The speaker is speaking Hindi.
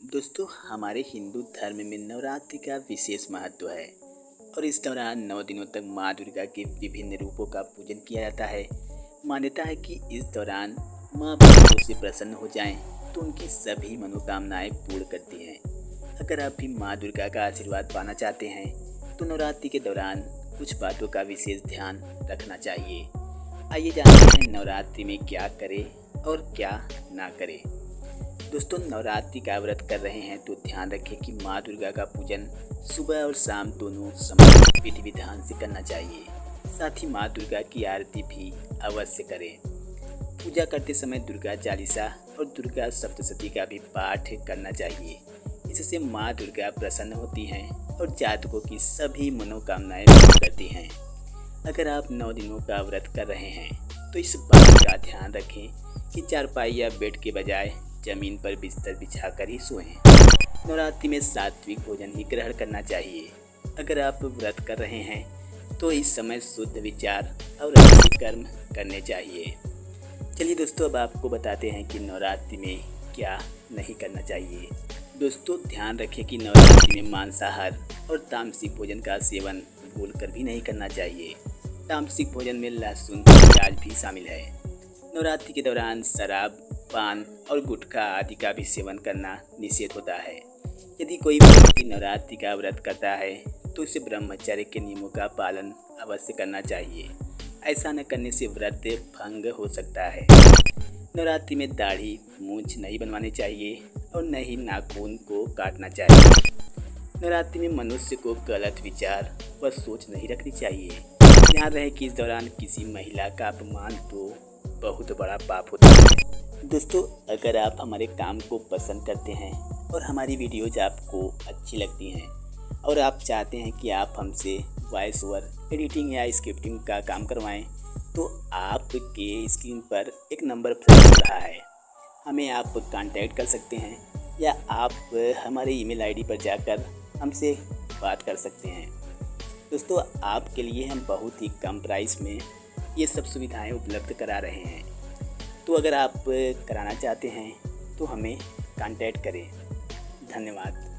दोस्तों, हमारे हिंदू धर्म में नवरात्रि का विशेष महत्व है और इस दौरान 9 दिनों तक माँ दुर्गा के विभिन्न रूपों का पूजन किया जाता है। मान्यता है कि इस दौरान माँ भक्तों से प्रसन्न हो जाएं तो उनकी सभी मनोकामनाएं पूर्ण करती हैं। अगर आप भी माँ दुर्गा का आशीर्वाद पाना चाहते हैं तो नवरात्रि के दौरान कुछ बातों का विशेष ध्यान रखना चाहिए। आइए जानते हैं नवरात्रि में क्या करें और क्या ना करें। दोस्तों, नवरात्रि का व्रत कर रहे हैं तो ध्यान रखें कि माँ दुर्गा का पूजन सुबह और शाम दोनों समय विधि विधान से करना चाहिए। साथ ही माँ दुर्गा की आरती भी अवश्य करें। पूजा करते समय दुर्गा चालीसा और दुर्गा सप्तशती का भी पाठ करना चाहिए। इससे माँ दुर्गा प्रसन्न होती हैं और जातकों की सभी मनोकामनाएं पूर्ण करती हैं। अगर आप 9 दिनों का व्रत कर रहे हैं तो इस बात का ध्यान रखें कि चारपाई या बेड के बजाय जमीन पर बिस्तर बिछाकर ही सोएं। नवरात्रि में सात्विक भोजन ही ग्रहण करना चाहिए। अगर आप व्रत कर रहे हैं तो इस समय शुद्ध विचार और अच्छे कर्म करने चाहिए। चलिए दोस्तों, अब आपको बताते हैं कि नवरात्रि में क्या नहीं करना चाहिए। दोस्तों, ध्यान रखें कि नवरात्रि में मांसाहार और तामसिक भोजन का सेवन भूलकर भी नहीं करना चाहिए। तामसिक भोजन में लहसुन प्याज भी शामिल है। नवरात्रि के दौरान शराब, पान और गुटखा आदि का भी सेवन करना निषेध होता है। यदि कोई व्यक्ति नवरात्रि का व्रत करता है तो उसे ब्रह्मचर्य के नियमों का पालन अवश्य करना चाहिए। ऐसा न करने से व्रत भंग हो सकता है। नवरात्रि में दाढ़ी मूंछ नहीं बनवानी चाहिए और न ही नाखून को काटना चाहिए। नवरात्रि में मनुष्य को गलत विचार व सोच नहीं रखनी चाहिए। ध्यान रहे कि इस दौरान किसी महिला का अपमान तो बहुत बड़ा पाप होता है। दोस्तों, अगर आप हमारे काम को पसंद करते हैं और हमारी वीडियोज आपको अच्छी लगती हैं और आप चाहते हैं कि आप हमसे वॉइस ओवर एडिटिंग या स्क्रिप्टिंग का काम करवाएं तो आपके स्क्रीन पर एक नंबर फ्लैश हो रहा है। हमें आप कांटेक्ट कर सकते हैं या आप हमारे ईमेल आईडी पर जाकर हमसे बात कर सकते हैं। दोस्तों, आपके लिए हम बहुत ही कम प्राइस में ये सब सुविधाएं उपलब्ध करा रहे हैं। तो अगर आप कराना चाहते हैं तो हमें कांटेक्ट करें। धन्यवाद।